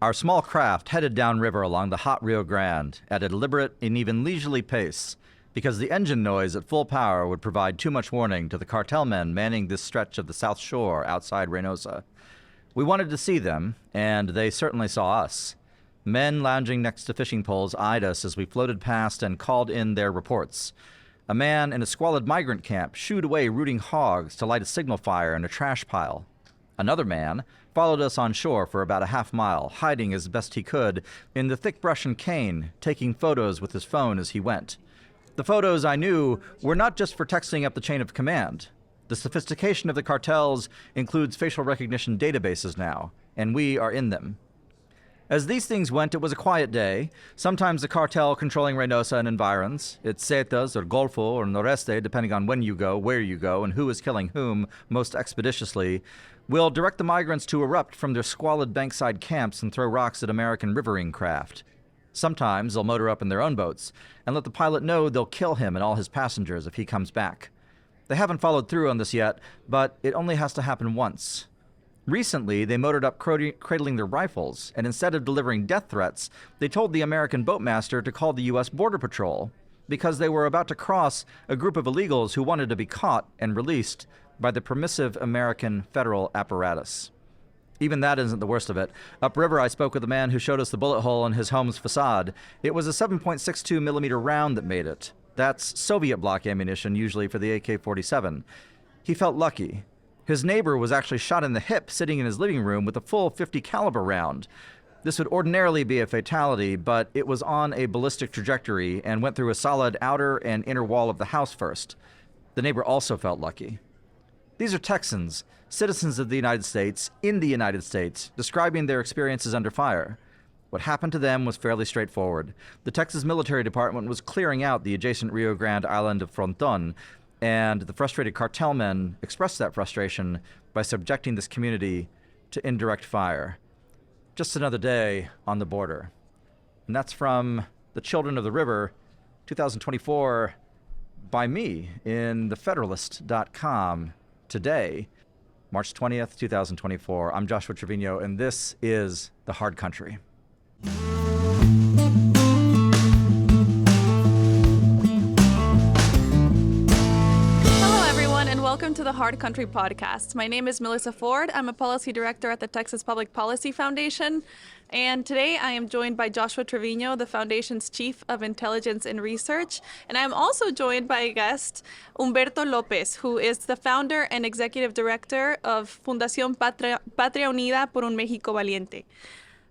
Our small craft headed downriver along the hot Rio Grande at a deliberate and even leisurely pace, because the engine noise at full power would provide too much warning to the cartel men manning this stretch of the South Shore outside Reynosa. We wanted to see them, and they certainly saw us. Men lounging next to fishing poles eyed us as we floated past and called in their reports. A man in a squalid migrant camp shooed away rooting hogs to light a signal fire in a trash pile. Another man followed us on shore for about a half mile, hiding as best he could in the thick brush and cane, taking photos with his phone as he went. The photos, I knew, were not just for texting up the chain of command. The sophistication of the cartels includes facial recognition databases now, and we are in them. As these things went, it was a quiet day. Sometimes the cartel controlling Reynosa and environs, its Zetas or Golfo or Noreste, depending on when you go, where you go, and who is killing whom most expeditiously, will direct the migrants to erupt from their squalid bankside camps and throw rocks at American riverine craft. Sometimes they'll motor up in their own boats and let the pilot know they'll kill him and all his passengers if he comes back. They haven't followed through on this yet, but it only has to happen once. Recently, they motored up cradling their rifles, and instead of delivering death threats, they told the American boatmaster to call the U.S. Border Patrol, because they were about to cross a group of illegals who wanted to be caught and released by the permissive American federal apparatus. Even that isn't the worst of it. Upriver, I spoke with a man who showed us the bullet hole in his home's facade. It was a 7.62 millimeter round that made it. That's Soviet block ammunition, usually for the AK-47. He felt lucky. His neighbor was actually shot in the hip sitting in his living room with a full .50 caliber round. This would ordinarily be a fatality, but it was on a ballistic trajectory and went through a solid outer and inner wall of the house first. The neighbor also felt lucky. These are Texans, citizens of the United States, in the United States, describing their experiences under fire. What happened to them was fairly straightforward. The Texas Military Department was clearing out the adjacent Rio Grande island of Fronton, and the frustrated cartel men expressed that frustration by subjecting this community to indirect fire. Just another day on the border. And that's from The Children of the River, 2024, by me in thefederalist.com today, March 20th, 2024. I'm Joshua Treviño, and this is The Hard Country. Welcome to the Hard Country podcast. My name is Melissa Ford. I'm a policy director at the Texas Public Policy Foundation. And today I am joined by Joshua Treviño, the foundation's chief of intelligence and research. And I'm also joined by a guest, Humberto Lopez, who is the founder and executive director of Fundación Patria Unida por un México Valiente.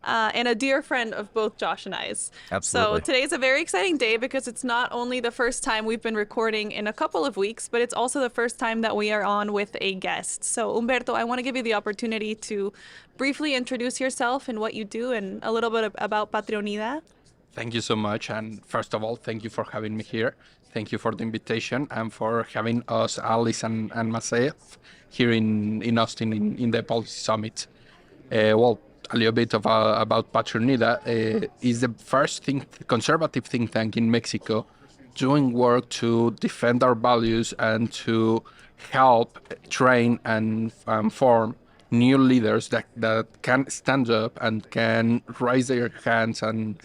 And a dear friend of both Josh and I's. Absolutely. So today's a very exciting day because it's not only the first time we've been recording in a couple of weeks, but it's also the first time that we are on with a guest. So Humberto, I want to give you the opportunity to briefly introduce yourself and what you do and a little bit about Patria Unida. Thank you so much. And first of all, thank you for having me here. Thank you for the invitation and for having us, Alice and myself, here in Austin in the Policy Summit. A little bit about Patria Unida is the first conservative think tank in Mexico doing work to defend our values and to help train and form new leaders that can stand up and can raise their hands and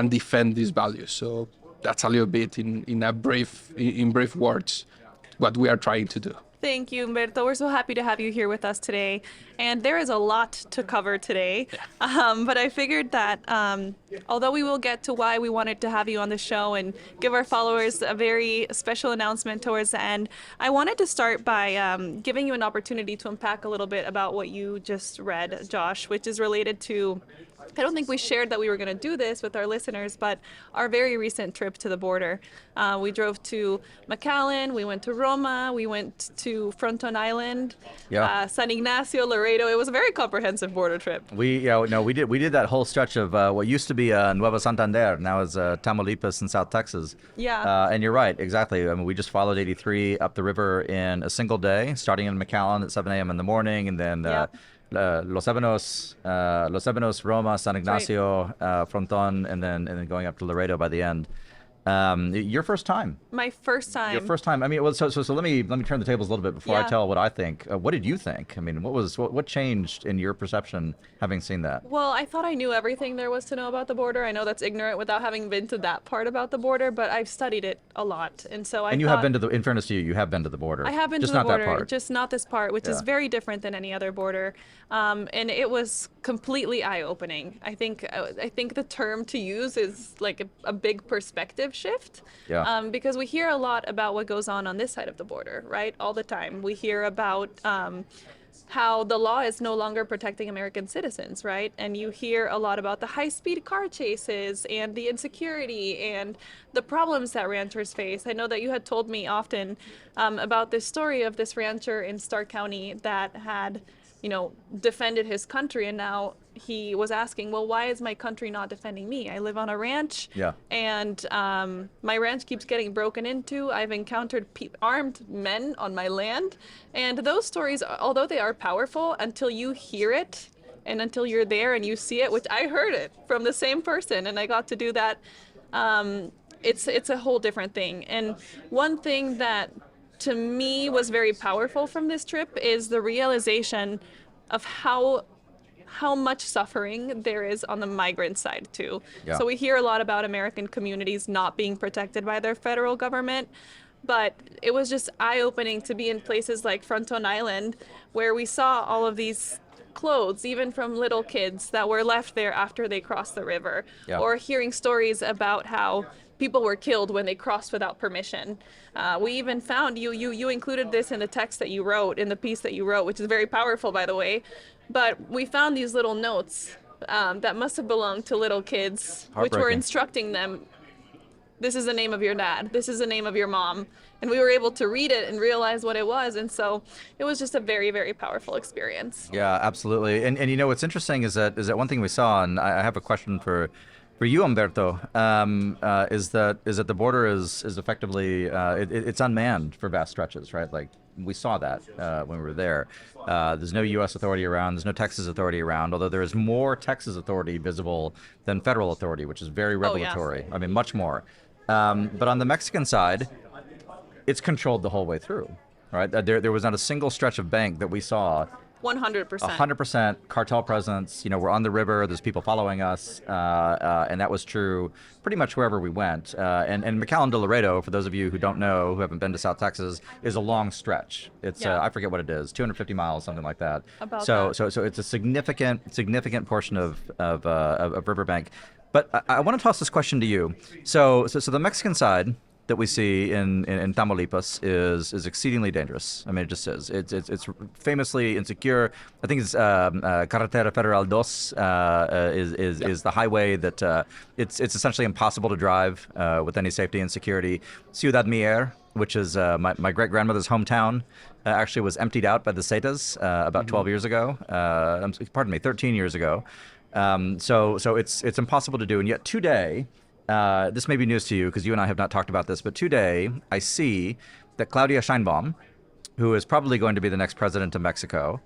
defend these values. So that's a little bit in brief words what we are trying to do. Thank you, Humberto. We're so happy to have you here with us today. And there is a lot to cover today. But I figured that although we will get to why we wanted to have you on the show and give our followers a very special announcement towards the end, I wanted to start by giving you an opportunity to unpack a little bit about what you just read, Josh, which is related to, I don't think we shared that we were going to do this with our listeners, but our very recent trip to the border. We drove to McAllen, we went to Roma, we went to Fronton Island, San Ignacio, Laredo. It was a very comprehensive border trip. We did that whole stretch of what used to be Nueva Santander, now is Tamaulipas and South Texas. Yeah. And you're right, exactly. I mean, we just followed 83 up the river in a single day, starting in McAllen at 7 a.m. in the morning, and then Los Ebanos, Roma, San Ignacio, Fronton, and then going up to Laredo by the end. Your first time. My first time. Your first time. I mean, well, so let me turn the tables a little bit before I Yeah. tell what I think. What did you think? I mean, what changed in your perception having seen that? Well, I thought I knew everything there was to know about the border. I know that's ignorant without having been to that part about the border, but I've studied it a lot, and so I And you thought, have been to the. In fairness to you, you have been to the border. I have been just to the not border, that part. just not this part, which is Yeah. very different than any other border, and it was completely eye-opening. I think the term to use is like a big perspective shift, Yeah. because we hear a lot about what goes on this side of the border, right? All the time, we hear about how the law is no longer protecting American citizens, right? And you hear a lot about the high-speed car chases and the insecurity and the problems that ranchers face. I know that you had told me often about this story of this rancher in Stark County that had, defended his country, and now he was asking, well, why is my country not defending me? I live on a ranch, Yeah. and my ranch keeps getting broken into. I've encountered armed men on my land, and those stories, although they are powerful, until you hear it and until you're there and you see it, which I heard it from the same person, and I got to do that, it's a whole different thing. And one thing that to me was very powerful from this trip is the realization of how much suffering there is on the migrant side too. Yeah. So we hear a lot about American communities not being protected by their federal government, but it was just eye-opening to be in places like Fronton Island where we saw all of these clothes, even from little kids that were left there after they crossed the river, Yeah. or hearing stories about how people were killed when they crossed without permission. We even found, you included this in the text that you wrote, in the piece that you wrote, which is very powerful, by the way, but we found these little notes that must have belonged to little kids, which were Heartbreaking. instructing them, this is the name of your dad, this is the name of your mom. And we were able to read it and realize what it was, and so it was just a very, very powerful experience. Yeah, absolutely. And what's interesting is that one thing we saw, and I have a question for you, Humberto, is that the border is effectively it's unmanned for vast stretches, right? Like we saw that when we were there. There's no U.S. authority around. There's no Texas authority around. Although there is more Texas authority visible than federal authority, which is very Oh, yeah. revelatory. I mean, much more. But on the Mexican side, it's controlled the whole way through, right? There was not a single stretch of bank that we saw 100%. 100% cartel presence. We're on the river. There's people following us, and that was true pretty much wherever we went. And McAllen to Laredo, for those of you who don't know, who haven't been to South Texas, is a long stretch. It's Yeah. I forget what it is, 250 miles, something like that. About so that. so it's a significant portion of riverbank. But I want to toss this question to you. So the Mexican side that we see in Tamaulipas is exceedingly dangerous. I mean, it just is. It's famously insecure. I think it's Carretera Federal 2 is the highway that it's essentially impossible to drive with any safety and security. Ciudad Mier, which is my great grandmother's hometown, actually was emptied out by the Zetas about 12 years ago. 13 years ago. So it's impossible to do, and yet today. This may be news to you because you and I have not talked about this, but today I see that Claudia Sheinbaum, who is probably going to be the next president of Mexico,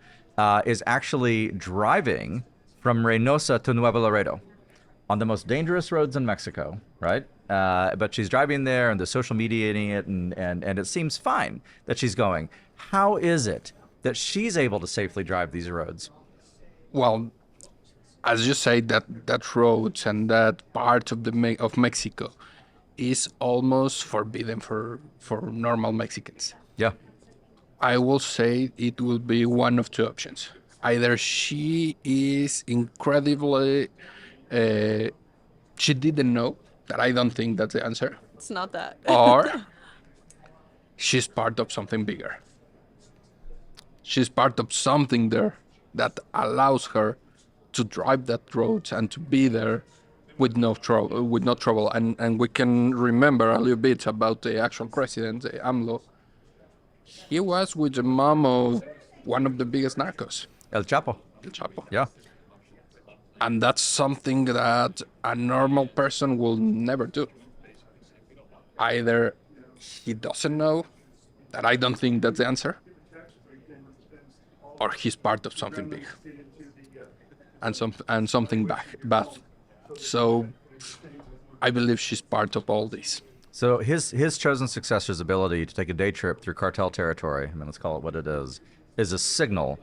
is actually driving from Reynosa to Nuevo Laredo on the most dangerous roads in Mexico, right? But she's driving there and they're social mediating it, and it seems fine that she's going. How is it that she's able to safely drive these roads? Well, as you say, that roads and that part of Mexico is almost forbidden for normal Mexicans. Yeah. I will say it will be one of two options. Either she is incredibly, she didn't know, that I don't think that's the answer, It's not that. or she's part of something bigger. She's part of something there that allows her to drive that road and to be there with no trouble. And we can remember a little bit about the actual president, AMLO. He was with the mom of one of the biggest narcos, El Chapo. El Chapo. Yeah. And that's something that a normal person will never do. Either he doesn't know, that I don't think that's the answer, or he's part of something big. And something bad. So I believe she's part of all this. So his chosen successor's ability to take a day trip through cartel territory, I mean, let's call it what it is a signal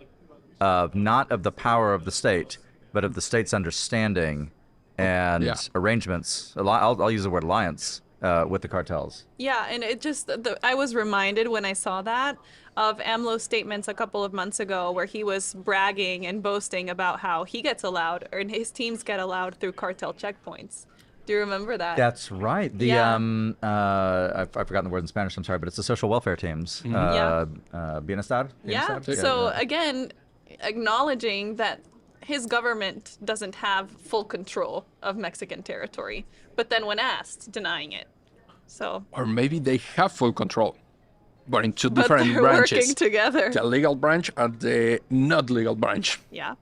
of not of the power of the state, but of the state's understanding and arrangements. I'll use the word alliance with the cartels. Yeah, and it just, I was reminded when I saw that of AMLO's statements a couple of months ago where he was bragging and boasting about how he gets allowed, or his teams get allowed through cartel checkpoints. Do you remember that? That's right. The I've forgotten the word in Spanish. I'm sorry, but it's the social welfare teams. Bienestar. Yeah. So again, acknowledging that his government doesn't have full control of Mexican territory, but then when asked, denying it. So. Or maybe they have full control, but in two But different they're branches. working together. The legal branch and the not legal branch. Yeah.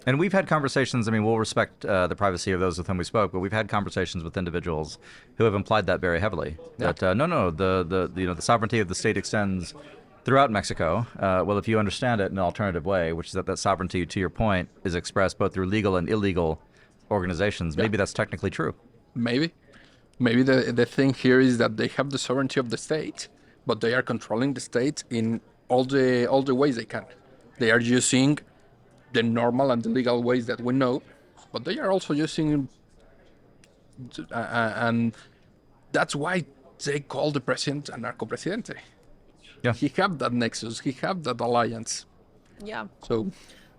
And we've had conversations. I mean, we'll respect the privacy of those with whom we spoke, but we've had conversations with individuals who have implied that very heavily. Yeah. That the sovereignty of the state extends throughout Mexico. Well, if you understand it in an alternative way, which is that sovereignty, to your point, is expressed both through legal and illegal organizations. Maybe that's technically true. Maybe the thing here is that they have the sovereignty of the state, but they are controlling the state in all the ways they can. They are using the normal and the legal ways that we know, but they are also using, and that's why they call the president a Narcopresidente. Yeah. He have that nexus, he have that alliance. Yeah. So,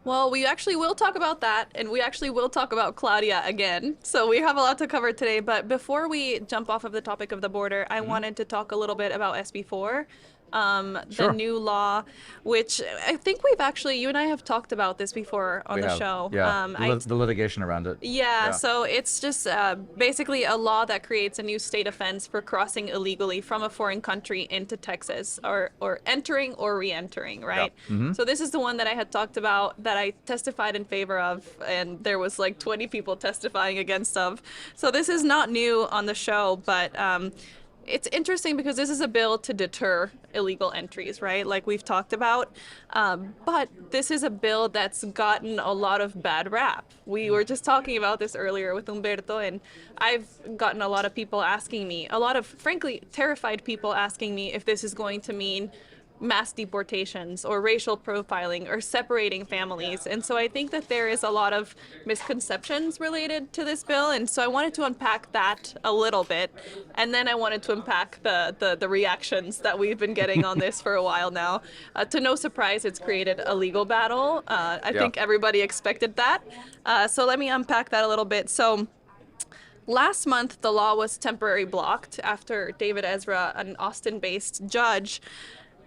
Well, we actually will talk about that, and we actually will talk about Claudia again. So we have a lot to cover today, but before we jump off of the topic of the border, I wanted to talk a little bit about SB4. The Sure. new law, which I think we've actually, you and I have talked about this before on We the have, show. Yeah. The litigation around it. Yeah, so it's just basically a law that creates a new state offense for crossing illegally from a foreign country into Texas, or entering or re-entering, right? So this is the one that I had talked about that I testified in favor of, and there was like 20 people testifying against of. So this is not new on the show, but it's interesting because this is a bill to deter illegal entries, right? Like we've talked about. But this is a bill that's gotten a lot of bad rap. We were just talking about this earlier with Humberto, and I've gotten a lot of people asking me, a lot of, frankly, terrified people asking me if this is going to mean mass deportations or racial profiling or separating families. And so I think that there is a lot of misconceptions related to this bill. And so I wanted to unpack that a little bit. And then I wanted to unpack the reactions that we've been getting on this for a while now. To no surprise, it's created a legal battle. I think everybody expected that. So let me unpack that a little bit. So last month, the law was temporarily blocked after David Ezra, an Austin-based judge,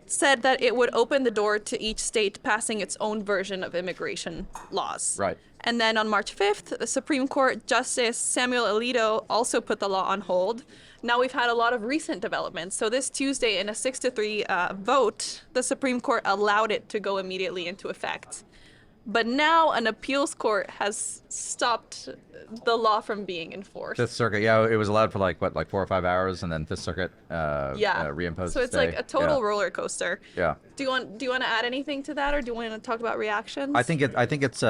said that it would open the door to each state passing its own version of immigration laws. Right. And then on March 5th, the Supreme Court Justice Samuel Alito also put the law on hold. Now we've had a lot of recent developments. So this Tuesday, in a 6-3 vote, the Supreme Court allowed it to go immediately into effect. But now an appeals court has stopped the law from being enforced. Fifth Circuit, yeah, it was allowed for like 4 or 5 hours, and then Fifth Circuit reimposed. So it's stay. like a total roller coaster. Yeah. Do you want to add anything to that, or do you want to talk about reactions? I think it's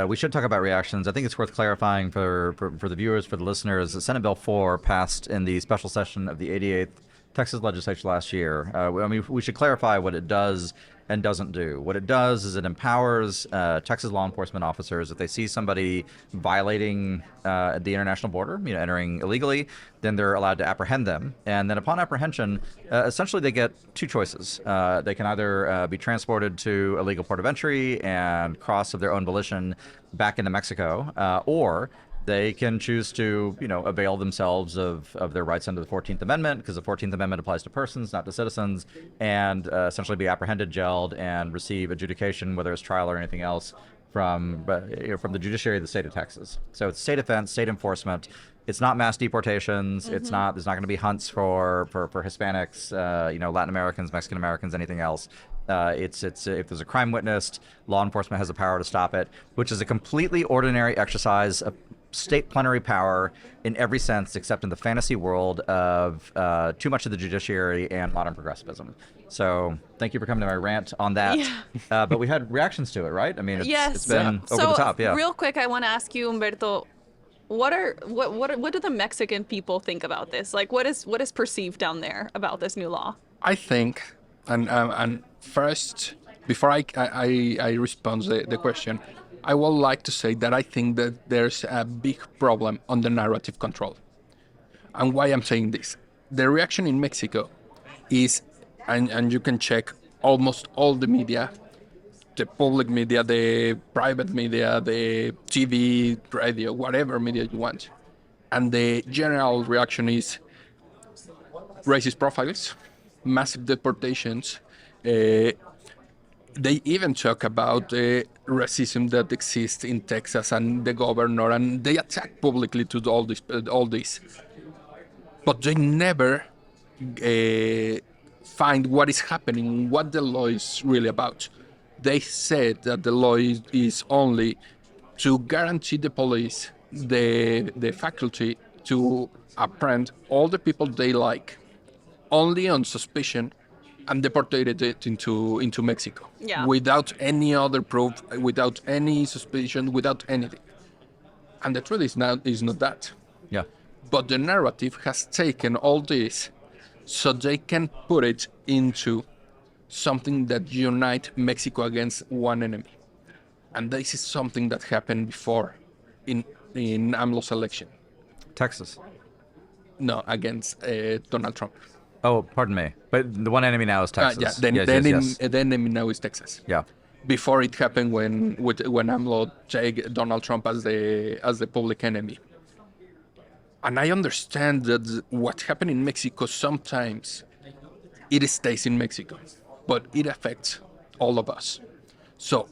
we should talk about reactions. I think it's worth clarifying for the viewers, for the listeners. That Senate Bill 4 passed in the special session of the 88th Texas legislature last year. I mean, we should clarify what it does and doesn't do. What it does is it empowers Texas law enforcement officers. If they see somebody violating the international border, entering illegally, then they're allowed to apprehend them. And then upon apprehension, essentially they get two choices. They can either be transported to a legal port of entry and cross of their own volition back into Mexico, or they can choose to, avail themselves of their rights under the 14th Amendment, because the 14th Amendment applies to persons, not to citizens, and essentially be apprehended, jailed, and receive adjudication, whether it's trial or anything else, from the judiciary of the state of Texas. So it's state offense, state enforcement. It's not mass deportations. It's not. There's not going to be hunts for Hispanics, Latin Americans, Mexican Americans, anything else. It's if there's a crime witnessed, law enforcement has the power to stop it, which is a completely ordinary exercise of state plenary power in every sense, except in the fantasy world of too much of the judiciary and modern progressivism. So thank you for coming to my rant on that. Yeah. But we had reactions to it, right? I mean, it's been over the top. Yeah. Real quick, I want to ask you, Humberto, what do the Mexican people think about this? Like, what is perceived down there about this new law? I think, and first, before I respond the question, I would like to say that I think that there's a big problem on the narrative control. And why I'm saying this, the reaction in Mexico is, and you can check almost all the media, the public media, the private media, the TV, radio, whatever media you want. And the general reaction is racist profiles, massive deportations. They even talk about the racism that exists in Texas and the governor, and they attack publicly to all this. But they never find what is happening, what the law is really about. They said that the law is only to guarantee the police the faculty to apprehend all the people they like, only on suspicion, and deported it into Mexico. Yeah. Without any other proof, without any suspicion, without anything. And the truth is not that. Yeah. But the narrative has taken all this so they can put it into something that unite Mexico against one enemy. And this is something that happened before in AMLO's election. Texas. No, against Donald Trump. Oh, pardon me. But the one enemy now is Texas. Yeah, the enemy now is Texas. Yeah. Before it happened when AMLO take Donald Trump as the public enemy. And I understand that what happened in Mexico sometimes it stays in Mexico, but it affects all of us. So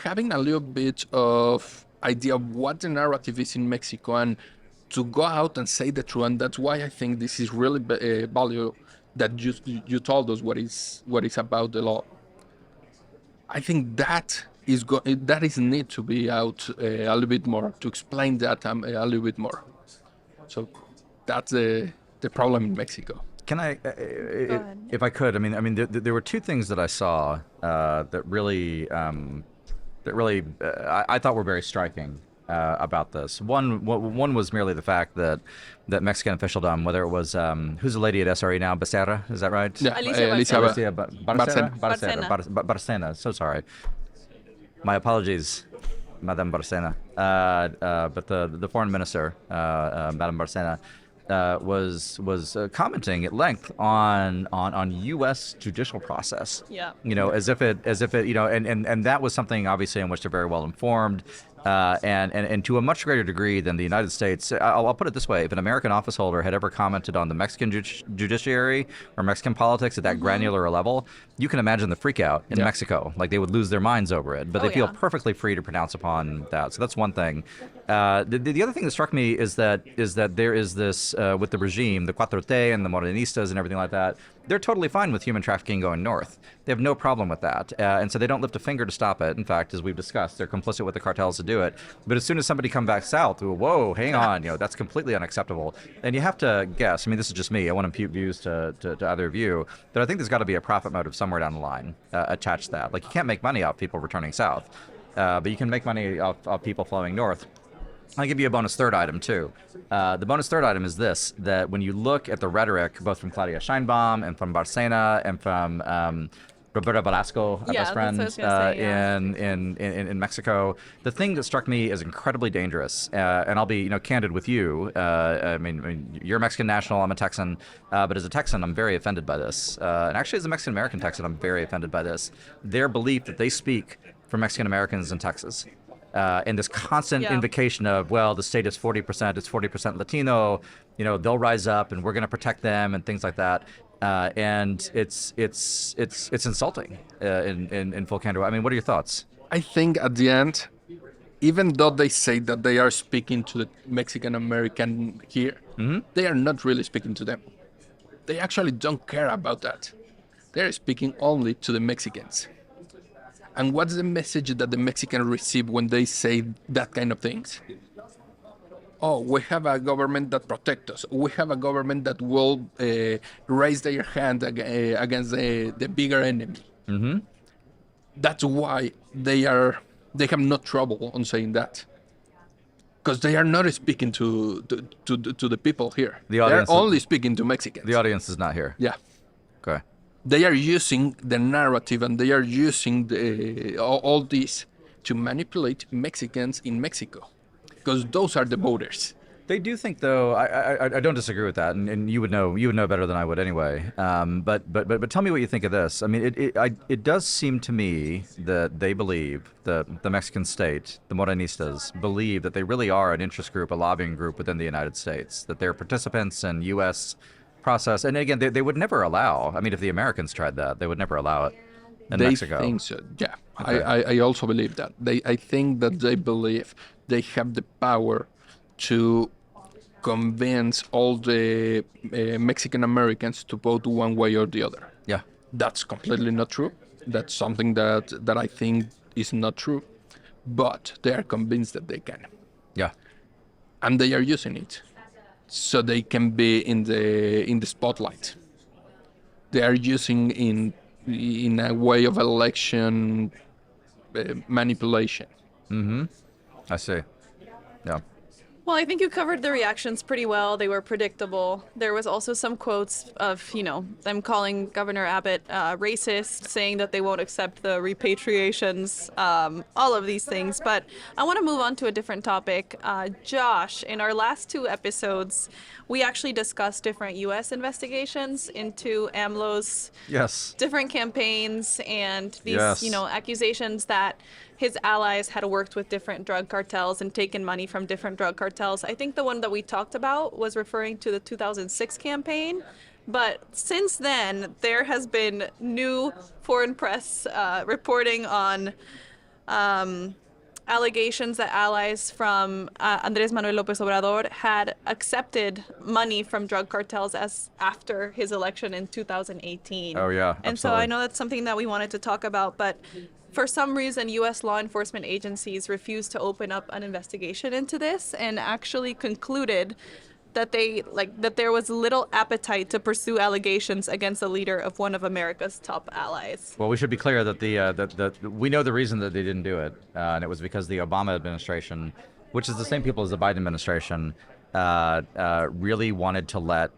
having a little bit of idea of what the narrative is in Mexico and to go out and say the truth, and that's why I think this is really valuable that you told us what is about the law. I think that is need to be out a little bit more to explain that a little bit more. So that's the problem in Mexico. Can I, if I could, I mean, there were two things that I saw that really I thought were very striking about this. One was merely the fact that Mexican officialdom, whether it was who's the lady at SRE now, Becerra, is that right? Yeah, Alicia Barcena. So sorry. My apologies, Madame Barcena. But the foreign minister, Madame Barcena, was commenting at length on U.S. judicial process. Yeah. You know, as if it, you know, and that was something obviously in which they're very well informed. And to a much greater degree than the United States. I'll put it this way: if an American office holder had ever commented on the Mexican judiciary or Mexican politics at that granular level, you can imagine the freak out in Mexico. Like they would lose their minds over it. But they feel perfectly free to pronounce upon that. So that's one thing. The other thing that struck me is that there is this with the regime, the 4T and the Morenistas and everything like that. They're totally fine with human trafficking going north. They have no problem with that. And so they don't lift a finger to stop it. In fact, as we've discussed, they're complicit with the cartels to do it. But as soon as somebody comes back south, whoa, hang on, you know, that's completely unacceptable. And you have to guess, I mean, this is just me. I want to impute views to either of you. But I think there's got to be a profit motive somewhere down the line attached to that. Like you can't make money off people returning south. But you can make money off people flowing north. I'll give you a bonus third item, too. The bonus third item is this, that when you look at the rhetoric, both from Claudia Sheinbaum and from Barcena and from Roberto Velasco, our best friend in Mexico, the thing that struck me as incredibly dangerous, and I'll be candid with you, I mean, you're a Mexican national, I'm a Texan, but as a Texan, I'm very offended by this. And actually, as a Mexican-American Texan, I'm very offended by this. Their belief that they speak for Mexican-Americans in Texas. And this constant invocation of, well, the state is 40%, it's 40% Latino, they'll rise up and we're going to protect them and things like that. And it's insulting in full candor. I mean, what are your thoughts? I think at the end, even though they say that they are speaking to the Mexican American here, they are not really speaking to them. They actually don't care about that. They're speaking only to the Mexicans. And what's the message that the Mexicans receive when they say that kind of things? Oh, we have a government that protects us. We have a government that will raise their hand against the bigger enemy. Mm-hmm. That's why they have no trouble on saying that. because they are not speaking to the people here. The They are audience- only speaking to Mexicans. The audience is not here. Yeah. Okay. They are using the narrative and they are using all this to manipulate Mexicans in Mexico, because those are the voters. They do think, though. I don't disagree with that, and you would know better than I would anyway. But tell me what you think of this. I mean, it does seem to me that they believe the Mexican state, the Morenistas, believe that they really are an interest group, a lobbying group within the United States. That they're participants in U.S. process, and again, they would never allow. I mean, if the Americans tried that, they would never allow it in They Mexico. think so. Yeah, Okay. I also believe that. I think that they believe they have the power to convince all the Mexican Americans to vote one way or the other. Yeah. That's completely not true. That's something that I think is not true. But they are convinced that they can. Yeah. And they are using it so they can be in the spotlight. They are using in a way of election manipulation. I see. Yeah. Well, I think you covered the reactions pretty well. They were predictable. There was also some quotes of, them calling Governor Abbott racist, saying that they won't accept the repatriations, all of these things. But I want to move on to a different topic. Josh, in our last 2 episodes, we actually discussed different U.S. investigations into AMLO's Yes. different campaigns and these, Yes. accusations that his allies had worked with different drug cartels and taken money from different drug cartels. I think the one that we talked about was referring to the 2006 campaign. But since then, there has been new foreign press reporting on allegations that allies from Andrés Manuel Lopez Obrador had accepted money from drug cartels as after his election in 2018. Oh, yeah, And so absolutely. I know that's something that we wanted to talk about, but for some reason, U.S. law enforcement agencies refused to open up an investigation into this and actually concluded that there was little appetite to pursue allegations against the leader of one of America's top allies. Well, we should be clear that that we know the reason that they didn't do it, and it was because the Obama administration, which is the same people as the Biden administration, really wanted to let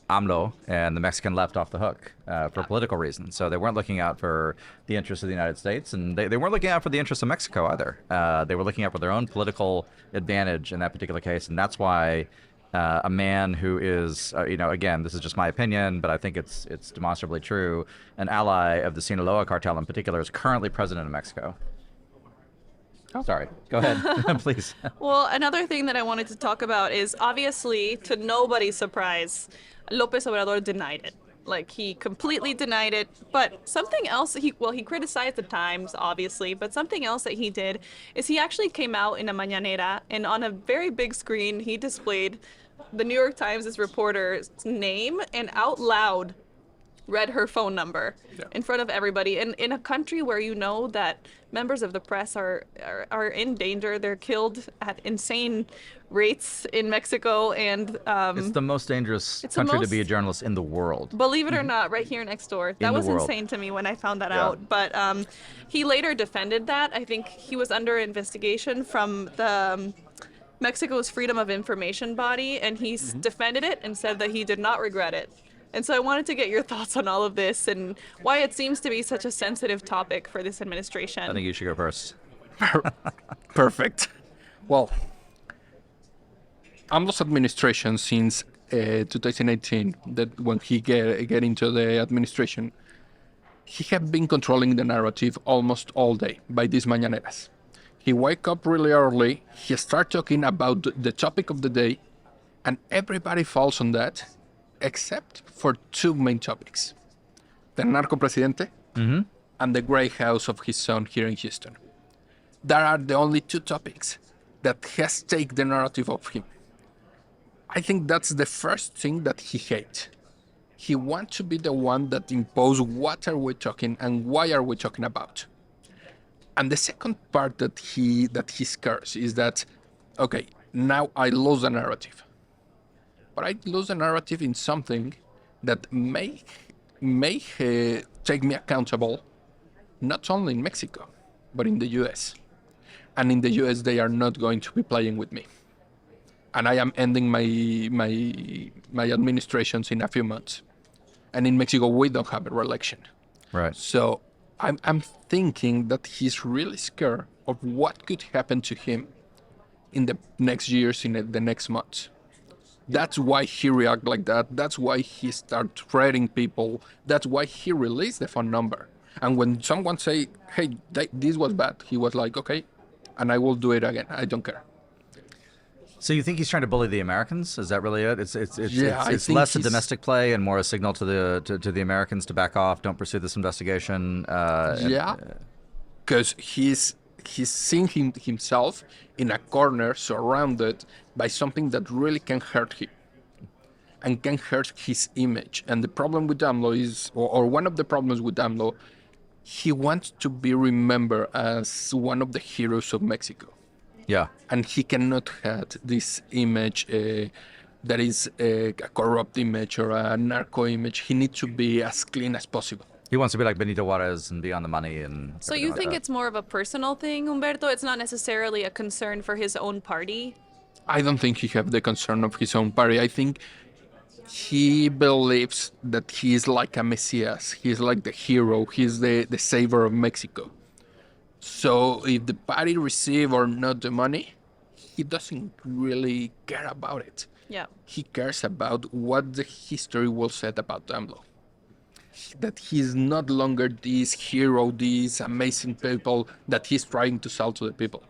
AMLO and the Mexican left off the hook for political reasons. So they weren't looking out for the interests of the United States, and they weren't looking out for the interests of Mexico either. They were looking out for their own political advantage in that particular case, and that's why a man who is, again, this is just my opinion, but I think it's demonstrably true, an ally of the Sinaloa cartel in particular is currently president of Mexico. Oh. Sorry, go ahead, please. Well, another thing that I wanted to talk about is obviously, to nobody's surprise, Lopez Obrador denied it. Like, he completely denied it. But something else, he criticized the Times, obviously, but something else that he did is he actually came out in a mañanera, and on a very big screen, he displayed the New York Times' reporter's name and out loud read her phone number in front of everybody. And in a country where you know that members of the press are in danger, they're killed at insane rates in Mexico, and It's the most dangerous It's the country to be a most- journalist in the world. believe it or not, right here next door. That the was world. insane to me when I found that Yeah. out. But he later defended that. I think he was under investigation from the Mexico's Freedom of Information body, and he defended it and said that he did not regret it. And so I wanted to get your thoughts on all of this and why it seems to be such a sensitive topic for this administration. I think you should go first. Perfect. Well, AMLO's administration since 2018, that when he get into the administration, he have been controlling the narrative almost all day by these mañaneras. He wake up really early, he start talking about the topic of the day, and everybody falls on that, except for 2 main topics: the Narcopresidente and the gray house of his son here in Houston. That are the only 2 topics that has taken the narrative of him. I think that's the first thing that he hates. He wants to be the one that impose what are we talking and why are we talking about. And the second part that he scares is that, okay, now I lose the narrative. But I lose the narrative in something that may take me accountable, not only in Mexico, but in the US. and in the US they are not going to be playing with me. And I am ending my administrations in a few months. And in Mexico we don't have a re-election. Right. So I'm thinking that he's really scared of what could happen to him in the next years, in the next months. That's why he react like that. That's why he start threatening people. That's why he released the phone number. And when someone say, "Hey, this was bad," he was like, "Okay, and I will do it again. I don't care." So you think he's trying to bully the Americans? Is that really it? It's I think less a he's- domestic play and more a signal to the Americans to back off, don't pursue this investigation. Yeah, because he's seeing himself in a corner surrounded by something that really can hurt him and can hurt his image. And the problem with AMLO is, or one of the problems with AMLO, he wants to be remembered as one of the heroes of Mexico. Yeah. And he cannot have this image that is a corrupt image or a narco image. He needs to be as clean as possible. He wants to be like Benito Juarez and be on the money and. So everything you like think that. it's more of a personal thing, Humberto? It's not necessarily a concern for his own party? I don't think he have the concern of his own party. I think he believes that he is like a messias. He's like the hero. He's the savior of Mexico. So if the party receive or not the money, he doesn't really care about it. Yeah. He cares about what the history will say about AMLO. That he's not longer this hero, this amazing people that he's trying to sell to the people.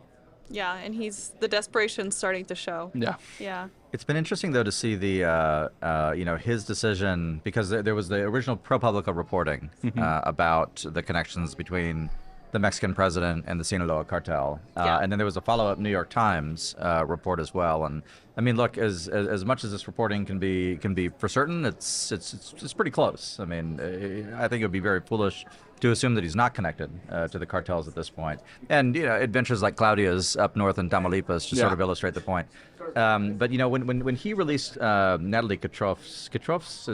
Yeah, and the desperation's starting to show. Yeah. Yeah. It's been interesting though to see the his decision, because there was the original ProPublica reporting about the connections between the Mexican president and the Sinaloa cartel, Yeah. and then there was a follow-up New York Times report as well. And I mean, look, as much as this reporting can be for certain, it's pretty close. I mean, I think it would be very foolish to assume that he's not connected to the cartels at this point. And adventures like Claudia's up north in Tamaulipas just sort of illustrate the point. But when he released Natalie Katrof's,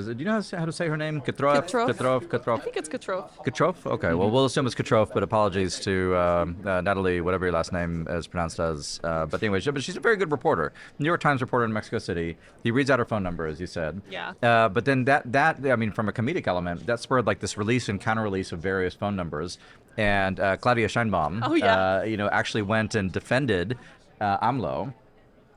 do you know how to say her name? Katrof. Katrof. I think it's Katrof. Katrof? Okay, well, we'll assume it's Katrof, but apologies to Natalie, whatever your last name is pronounced as. But anyway, she's a very good reporter. New York Times reporter in Mexico City. He reads out her phone number, as you said. Yeah. But then that I mean, from a comedic element, that spurred like this release and counter-release of various phone numbers. And Claudia Sheinbaum, Oh, yeah. actually went and defended AMLO.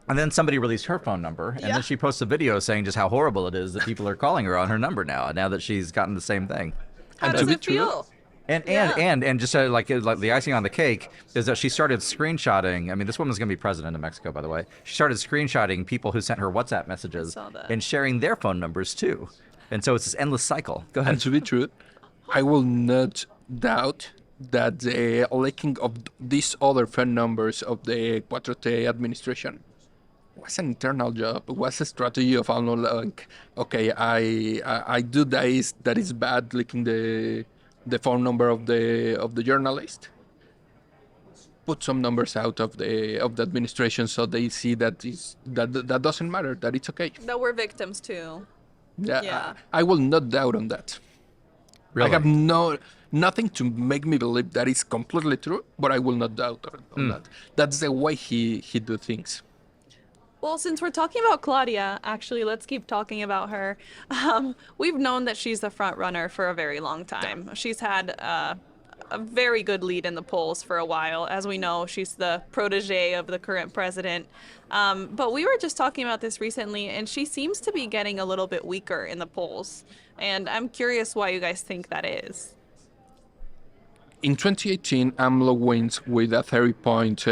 And then somebody released her phone number, and Yeah. then she posts a video saying just how horrible it is that people are calling her on her number now that she's gotten the same thing. How And does to be it true- feel? And Yeah. just like the icing on the cake is that she started screenshotting. I mean, this woman's going to be president of Mexico, by the way. She started screenshotting people who sent her WhatsApp messages saw that. and sharing their phone numbers too. And so it's this endless cycle. Go And ahead. to be true, I will not doubt that the leaking of these other phone numbers of the 4T administration was an internal job. It was a strategy of AMLO, like, okay, I do this that is bad, leaking the phone number of the journalist. Put some numbers out of the administration so they see that that doesn't matter, that it's okay. That we're victims too. Yeah. I will not doubt on that. Really? I have nothing to make me believe that is completely true, but I will not doubt on that. That's the way he do things. Well, since we're talking about Claudia, actually, let's keep talking about her. We've known that she's the front runner for a very long time. She's had a very good lead in the polls for a while. As we know, she's the protege of the current president. But we were just talking about this recently, and she seems to be getting a little bit weaker in the polls. And I'm curious why you guys think that is. In 2018, AMLO wins with a 30-point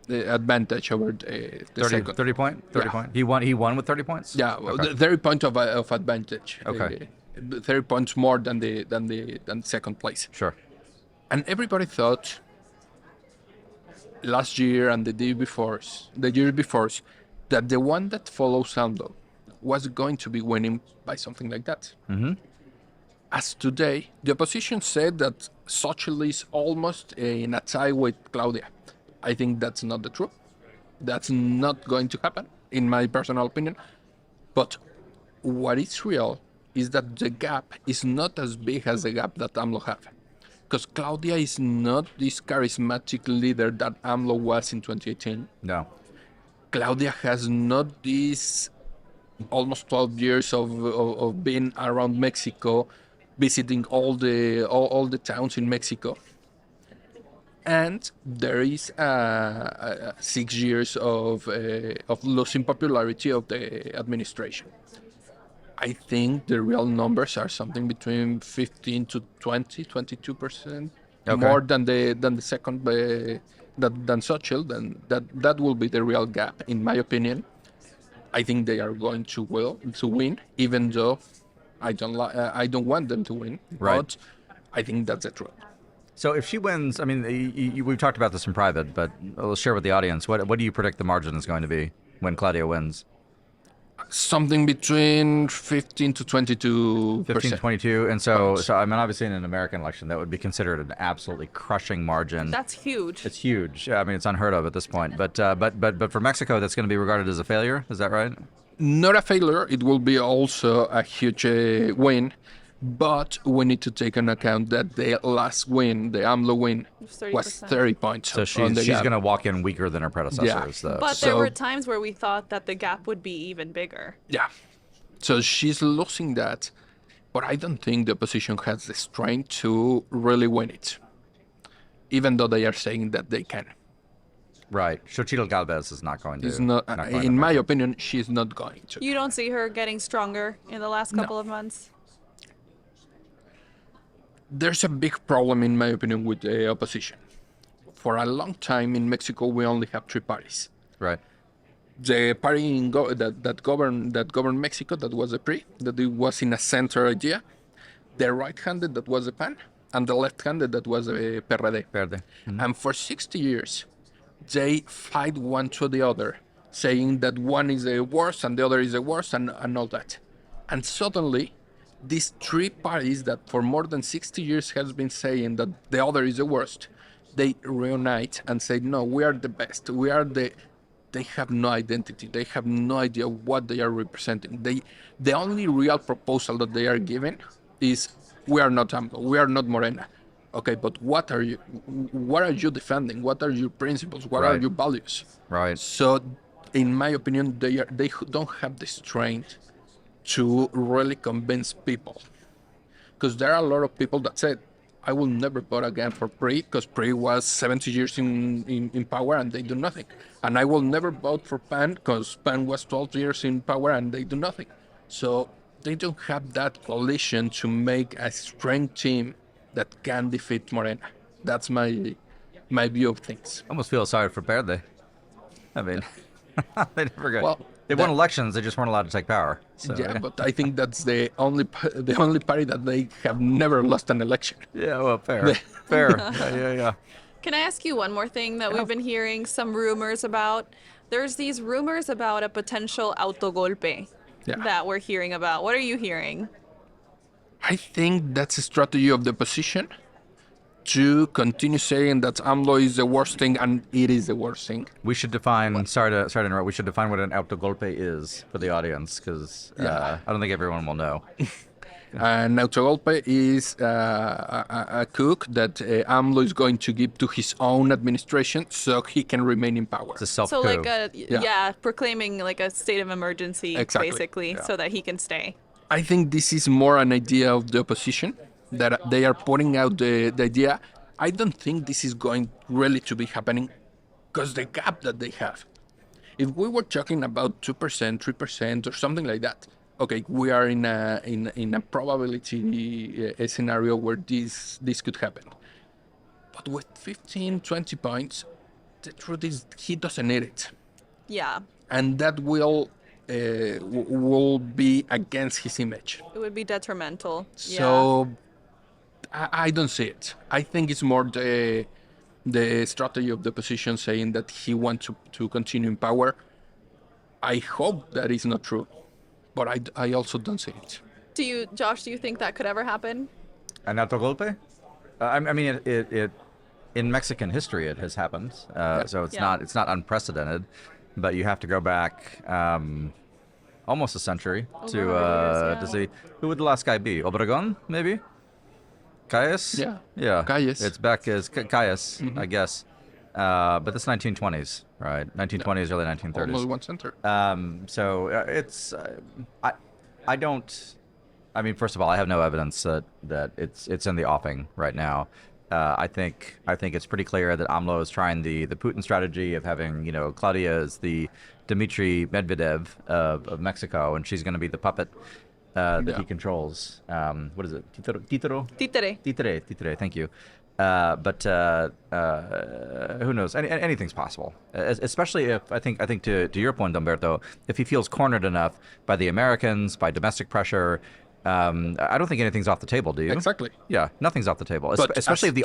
advantage over the 30, second. 30 point? 30 Yeah. point? He won with 30 points? Yeah, Okay. the 30 point of advantage. Okay. 30 points more than the second place. Sure. And everybody thought last year and the year before, that the one that follows AMLO was going to be winning by something like that. Mm-hmm. As today, the opposition said that Xochitl is almost in a tie with Claudia. I think that's not the truth. That's not going to happen, in my personal opinion. But what is real is that the gap is not as big as the gap that AMLO have. Because Claudia is not this charismatic leader that AMLO was in 2018. No. Claudia has not this almost 12 years of being around Mexico, visiting all the towns in Mexico. And there is 6 years of losing popularity of the administration. I think the real numbers are something between 15 to 22%, Okay. more than the second than Social. Then that will be the real gap, in my opinion. I think they are going to win, even though I don't want them to win. Right. But I think that's the truth. So if she wins, I mean, we've talked about this in private, but let's share with the audience. What do you predict the margin is going to be when Claudia wins? Something between 15 to 22%. 15, 22. And so I mean, obviously in an American election, that would be considered an absolutely crushing margin. That's huge. It's huge. I mean, it's unheard of at this point. But for Mexico, that's going to be regarded as a failure. Is that right? Not a failure. It will be also a huge win. But we need to take into account that the last win, the AMLO win, was 30 points. So she's going to walk in weaker than her predecessors. Yeah. But there were times where we thought that the gap would be even bigger. Yeah. So she's losing that. But I don't think the opposition has the strength to really win it, even though they are saying that they can. Right. Xochitl Galvez is not going to. It's not, in my opinion, she's not going to. You don't see her getting stronger in the last couple of months? There's a big problem, in my opinion, with the opposition. For a long time in Mexico, we only have 3 parties. Right. The party that governed Mexico, that was the PRI, that it was in a center idea. The right-handed, that was the PAN, and the left-handed, that was the PRD. Verde. Mm-hmm. And for 60 years, they fight one to the other, saying that one is the worst and the other is the worst, and all that. And suddenly, these 3 parties that for more than 60 years has been saying that the other is the worst, they reunite and say, no, we are the best. They have no identity. They have no idea what they are representing. The only real proposal that they are giving is, we are not AMLO, we are not Morena. Okay, but what are you defending? What are your principles? What are your values? Right. So, in my opinion, they don't have the strength to really convince people, because there are a lot of people that said, I will never vote again for PRI, because PRI was 70 years in power and they do nothing, and I will never vote for PAN because PAN was 12 years in power and they do nothing. So they don't have that coalition to make a strong team that can defeat Morena. That's my view of things. I almost feel sorry for Verde. I mean, they never got. Well, they won elections. They just weren't allowed to take power. So. Yeah, but I think that's the only party that they have never lost an election. Yeah, well, fair. Fair. Yeah. Can I ask you one more thing that we've been hearing some rumors about? There's these rumors about a potential autogolpe that we're hearing about. What are you hearing? I think that's a strategy of the opposition to continue saying that AMLO is the worst thing, and it is the worst thing. We should define. Sorry to interrupt. We should define what an autogolpe is for the audience, because I don't think everyone will know. An autogolpe is a coup that AMLO is going to give to his own administration so he can remain in power. It's a self-coup. So like proclaiming like a state of emergency, basically, so that he can stay. I think this is more an idea of the opposition, that they are putting out the idea. I don't think this is going really to be happening, because the gap that they have. If we were talking about 2%, 3%, or something like that, okay, we are in a probability scenario where this could happen. But with 15, 20 points, the truth is he doesn't need it. Yeah. And that will be against his image. It would be detrimental. So I don't see it. I think it's more the strategy of the opposition saying that he wants to continue in power. I hope that is not true, but I also don't see it. Josh, do you think that could ever happen? An autogolpe? I mean, it in Mexican history it has happened. So it's not unprecedented, but you have to go back almost a century to see who would the last guy be? Obregón, maybe? Calles? Yeah. Yeah. Calles. It's back as Calles, I guess. But that's 1920s, right? 1920s, early 1930s. Almost 1 center. It's I don't. I mean, first of all, I have no evidence that it's in the offing right now. I think it's pretty clear that AMLO is trying the Putin strategy of having Claudia as the Dmitry Medvedev of Mexico, and she's going to be the puppet that he controls. What is it? Títere? Títere. Thank you. But who knows? Anything's possible. Especially if I think to your point, Humberto, if he feels cornered enough by the Americans, by domestic pressure. I don't think anything's off the table. Do you? Exactly. Yeah, nothing's off the table. But Especially if the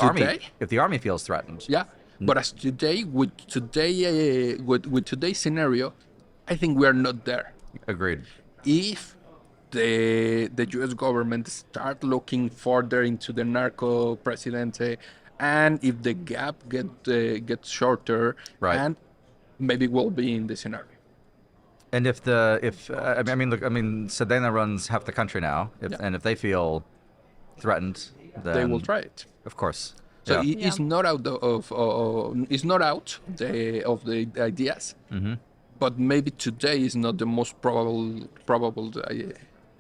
army feels threatened. Yeah, but as today with today's scenario, I think we are not there. Agreed. If the U.S. government start looking further into the Narcopresidente, and if the gap gets shorter, Right. and maybe we'll be in the scenario. And if Sedena runs half the country now, and if they feel threatened, then They will try it. Of course. So Yeah. it's not out it's not out of the ideas, but maybe today is not the most probable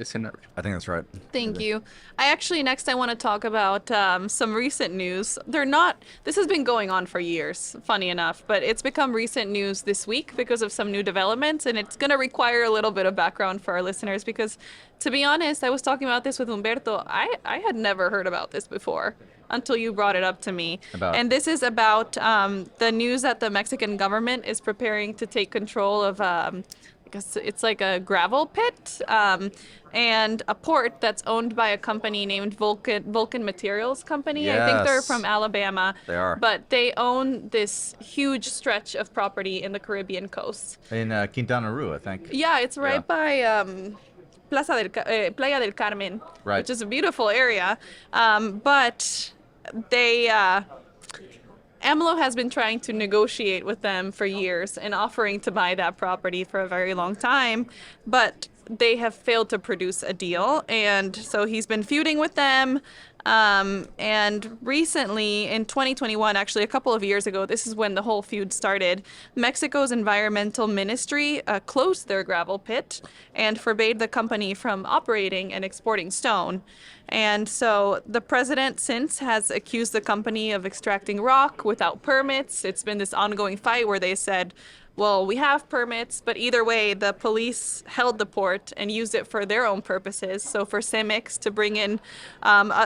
scenario. I think that's right. Thank you. Next I want to talk about some recent news. This has been going on for years, funny enough, but it's become recent news this week because of some new developments, and it's going to require a little bit of background for our listeners because, to be honest, I was talking about this with Humberto. I had never heard about this before until you brought it up to me. And this is about the news that the Mexican government is preparing to take control of it's like a gravel pit and a port that's owned by a company named Vulcan Materials Company. I think they're Yes. from Alabama. They are. But they own this huge stretch of property in the Caribbean coast. In Quintana Roo, I think. Yeah, it's right by Playa del Carmen, Right. which is a beautiful area. But they AMLO has been trying to negotiate with them for years and offering to buy that property for a very long time, but they have failed to produce a deal, and so he's been feuding with them. And recently, in 2021, actually a couple of years ago, this is when the whole feud started, Mexico's environmental ministry closed their gravel pit and forbade the company from operating and exporting stone. And so the president since has accused the company of extracting rock without permits. It's been this ongoing fight where they said, well, we have permits, but either way, the police held the port and used it for their own purposes. So for Cemex to bring in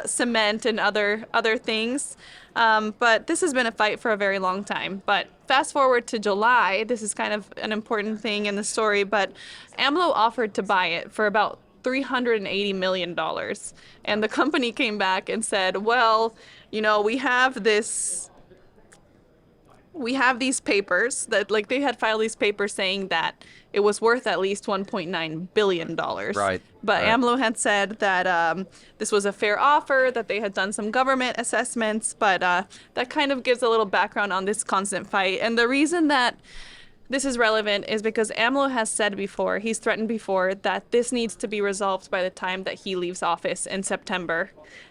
cement and other things. But this has been a fight for a very long time. But fast forward to July, this is kind of an important thing in the story, but AMLO offered to buy it for about $380 million. And the company came back and said, well, we have these papers that, like, they had filed these papers saying that it was worth at least $1.9 billion. Right. But Right. AMLO had said that this was a fair offer, that they had done some government assessments, but that kind of gives a little background on this constant fight. And the reason that this is relevant is because AMLO has said before, he's threatened before, that this needs to be resolved by the time that he leaves office in September.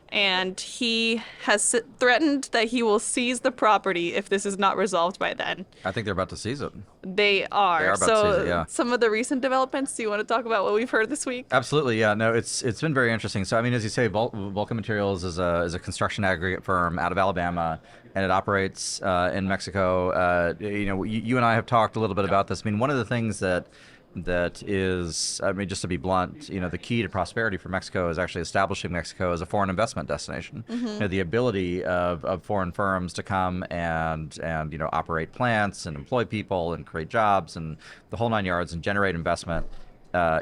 And he has threatened that he will seize the property if this is not resolved by then. I think they're about to seize it. They are. They are about to So seize it, yeah. some of the recent developments, do you want to talk about what we've heard this week? Absolutely, yeah. No, it's been very interesting. So, I mean, as you say, Vulcan Materials is a construction aggregate firm out of Alabama, and it operates in Mexico. You and I have talked a little bit about this. I mean, one of the things that is, I mean, just to be blunt, the key to prosperity for Mexico is actually establishing Mexico as a foreign investment destination. The ability of foreign firms to come and operate plants and employ people and create jobs and the whole nine yards and generate investment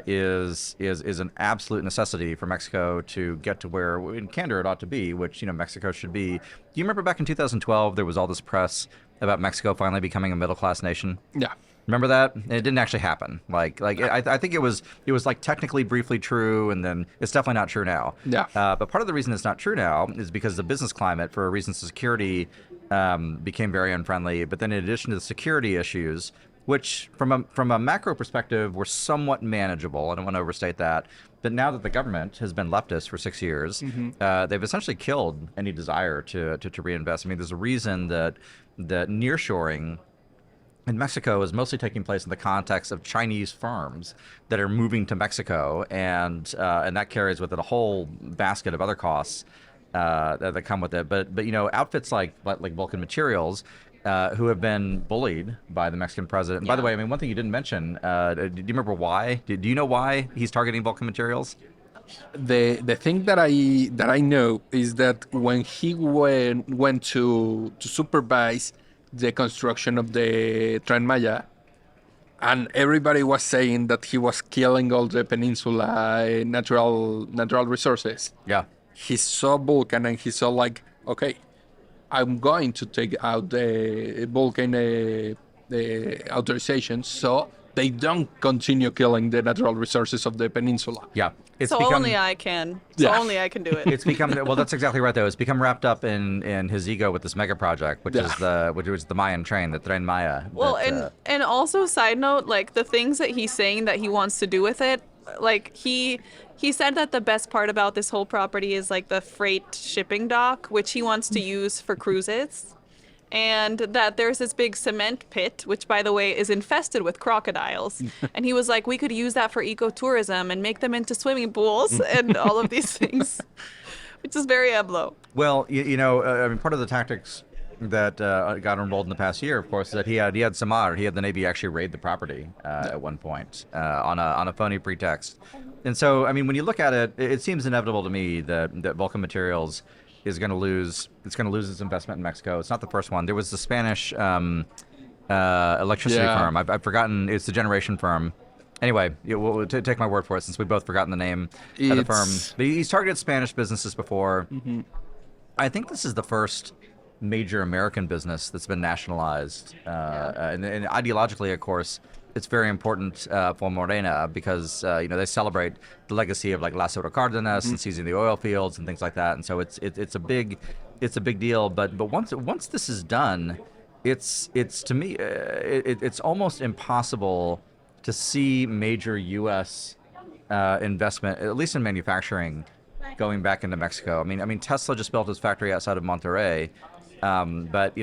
is an absolute necessity for Mexico to get to where, in candor, it ought to be, which Mexico should be. Do you remember back in 2012 there was all this press about Mexico finally becoming a middle class nation? Yeah. Remember that? And it didn't actually happen. I think it was like technically briefly true, and then it's definitely not true now. Yeah. But part of the reason it's not true now is because the business climate, for reasons of security, became very unfriendly. But then in addition to the security issues, which from a macro perspective were somewhat manageable. I don't want to overstate that. But now that the government has been leftist for 6 years, they've essentially killed any desire to reinvest. I mean, there's a reason that nearshoring in Mexico is mostly taking place in the context of Chinese firms that are moving to Mexico, and that carries with it a whole basket of other costs that come with it. But outfits like Vulcan Materials, who have been bullied by the Mexican president. And by the way, I mean, one thing you didn't mention, do you remember why? Do you know why he's targeting Vulcan Materials? The thing that I know is that when he went to supervise the construction of the Tren Maya, and everybody was saying that he was killing all the peninsula natural resources. Yeah. He saw Vulcan and he saw like, okay, I'm going to take out the Vulcan the authorization so they don't continue killing the natural resources of the peninsula. Yeah. Only I can. Only I can do it. It's become, well, that's exactly right, though. It's become wrapped up in his ego with this mega project, which is the Mayan train, the Tren Maya. Well, and also, side note, like the things that he's saying that he wants to do with it, like he said that the best part about this whole property is like the freight shipping dock, which he wants to use for cruises. And that there's this big cement pit, which, by the way, is infested with crocodiles. And he was like, we could use that for ecotourism and make them into swimming pools and all of these things, which is very Eblo. Well, I mean, part of the tactics that got enrolled in the past year, of course, is that he had Samar. He had the Navy actually raid the property at one point on a phony pretext. And so, I mean, when you look at it, it seems inevitable to me that Vulcan Materials is going to lose. It's going to lose its investment in Mexico. It's not the first one. There was the Spanish electricity firm. I've forgotten. It's the Generation firm. Anyway, we'll take my word for it, since we've both forgotten the name of the firm. But he's targeted Spanish businesses before. I think this is the first major American business that's been nationalized. And ideologically, of course, it's very important for Morena because they celebrate the legacy of like Lázaro Cárdenas and seizing the oil fields and things like that. And so it's a big deal. But once this is done, it's to me it's almost impossible to see major U.S. investment, at least in manufacturing, going back into Mexico. I mean Tesla just built its factory outside of Monterrey. But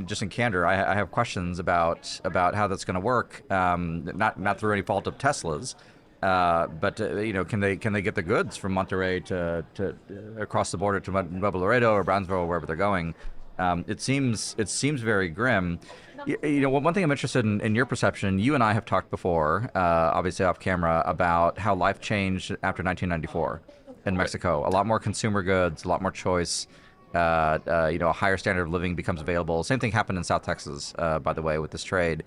just in candor, I have questions about how that's going to work. Not through any fault of Tesla's, but can they get the goods from Monterrey to across the border to Nuevo Laredo or Brownsville or wherever they're going? It seems very grim. One thing I'm interested in your perception. You and I have talked before, obviously off camera, about how life changed after 1994 in Mexico. A lot more consumer goods, a lot more choice. A higher standard of living becomes available. Same thing happened in South Texas, by the way, with this trade.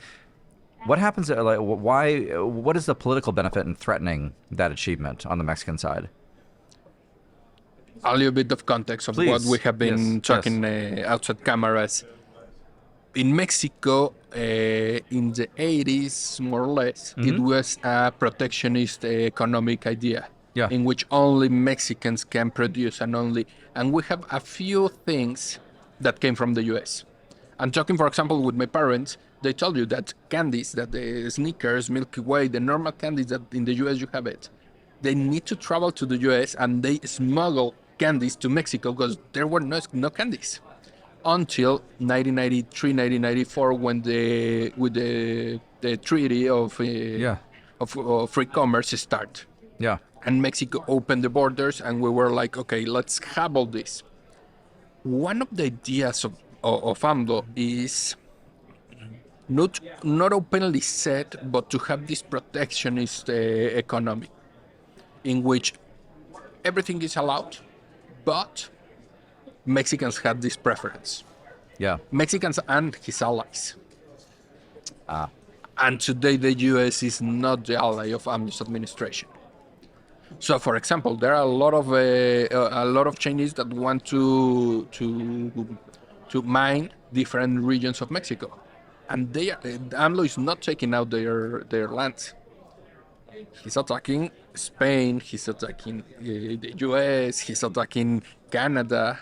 What happens? What is the political benefit in threatening that achievement on the Mexican side? A little bit of context of what we have been talking outside cameras. In Mexico, in the 80s, more or less, it was a protectionist economic idea. Yeah. In which only Mexicans can produce and we have a few things that came from the US. I'm talking, for example, with my parents. They told you that candies, that the Snickers, Milky Way, the normal candies that in the US you have it, they need to travel to the US and they smuggle candies to Mexico because there were no candies until 1993, 1994 when with the treaty of free commerce start. Yeah. And Mexico opened the borders, and we were like, okay, let's have all this. One of the ideas of AMLO is not openly said, but to have this protectionist economy in which everything is allowed, but Mexicans had this preference. Yeah. Mexicans and his allies. And today the U.S. is not the ally of AMLO's administration. So, for example, there are a lot of Chinese that want to mine different regions of Mexico, and AMLO is not taking out their lands. He's attacking Spain. He's attacking the U.S. He's attacking Canada,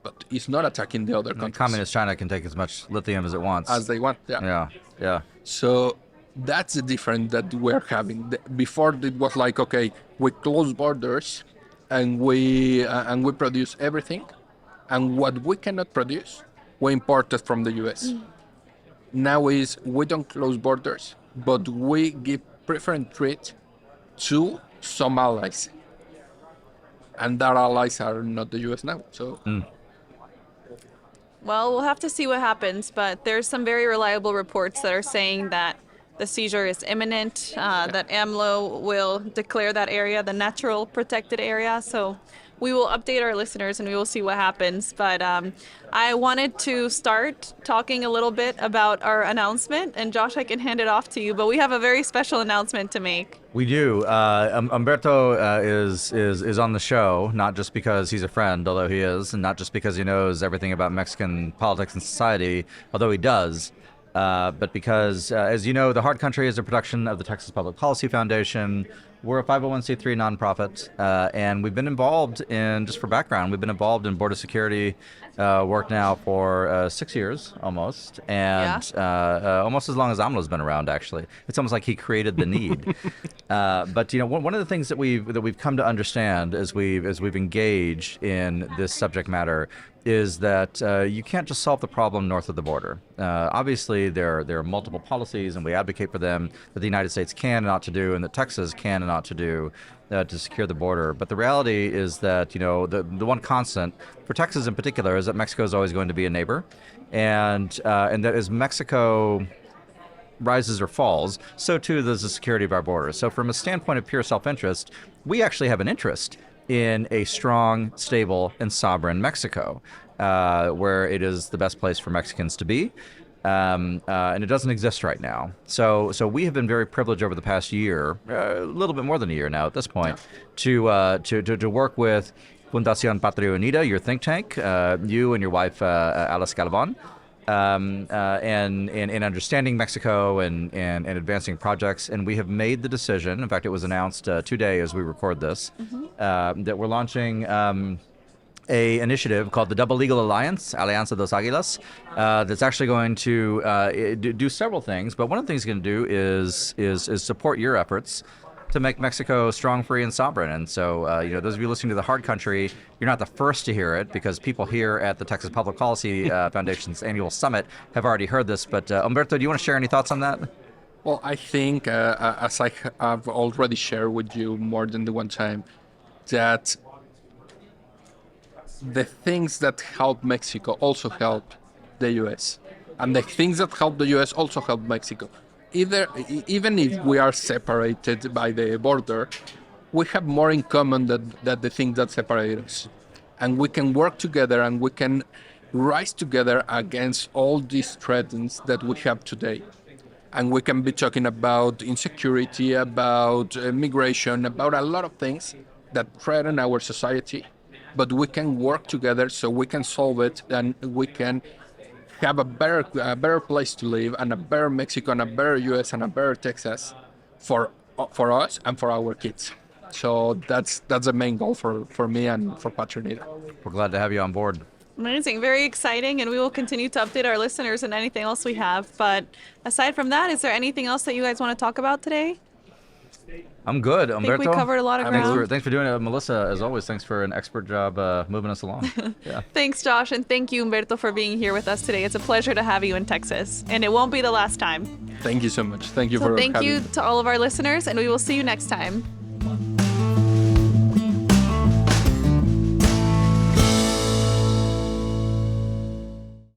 but he's not attacking the other countries. Communist China can take as much lithium as it wants. As they want. Yeah. Yeah. Yeah. So that's the difference that we're having. Before it was like, okay, we close borders and we produce everything, and what we cannot produce, we import it from the US. Now is we don't close borders, but we give preference treat to some allies, and that allies are not the US now. So. Well, we'll have to see what happens, but there's some very reliable reports that are saying that the seizure is imminent, that AMLO will declare that area the natural protected area. So we will update our listeners and we will see what happens. But I wanted to start talking a little bit about our announcement, and Josh, I can hand it off to you, but we have a very special announcement to make. We do. Humberto is on the show, not just because he's a friend, although he is, and not just because he knows everything about Mexican politics and society, although he does, but because, as you know, The Hard Country is a production of the Texas Public Policy Foundation. We're a 501c3 nonprofit, and we've been involved in, just for background, we've been involved in border security work now for 6 years almost, and almost as long as AMLO's been around. Actually, it's almost like he created the need. But one of the things that we've come to understand as we've engaged in this subject matter is that you can't just solve the problem north of the border. Obviously, there are multiple policies, and we advocate for them, that the United States can and ought to do, and that Texas can and ought to do to secure the border. But the reality is that the one constant for Texas in particular is that Mexico is always going to be a neighbor, and that as Mexico rises or falls, so too does the security of our borders. So from a standpoint of pure self-interest, we actually have an interest in a strong, stable, and sovereign Mexico, where it is the best place for Mexicans to be, and it doesn't exist right now. So we have been very privileged over the past year, a little bit more than a year now at this point, to work with Fundación Patria Unida, your think tank, you and your wife Alice Galvan, and understanding Mexico and advancing projects. And we have made the decision, in fact, it was announced today as we record this, that we're launching a initiative called the Double Legal Alliance, Alianza dos Águilas, that's actually going to do several things. But one of the things it's going to do is support your efforts to make Mexico strong, free, and sovereign. And so, those of you listening to The Hard Country, you're not the first to hear it, because people here at the Texas Public Policy Foundation's annual summit have already heard this. But Humberto, do you want to share any thoughts on that? Well, I think, as I've already shared with you more than the one time, that the things that help Mexico also help the U.S. And the things that help the U.S. also help Mexico. Even if we are separated by the border, we have more in common than the things that separate us. And we can work together and we can rise together against all these threats that we have today. And we can be talking about insecurity, about migration, about a lot of things that threaten our society. But we can work together so we can solve it, and we can have a better place to live, and a better Mexico, and a better US, and a better Texas for us and for our kids. So that's the main goal for me and for Patria. We're glad to have you on board. Amazing, very exciting, and we will continue to update our listeners on anything else we have. But aside from that, is there anything else that you guys want to talk about today? I'm good, Humberto. I think we covered a lot of ground. Thanks for doing it, Melissa. As always, thanks for an expert job moving us along. Yeah. Thanks, Josh, and thank you, Humberto, for being here with us today. It's a pleasure to have you in Texas, and it won't be the last time. Thank you so much. Thank you for having me. Thank you to all of our listeners, and we will see you next time.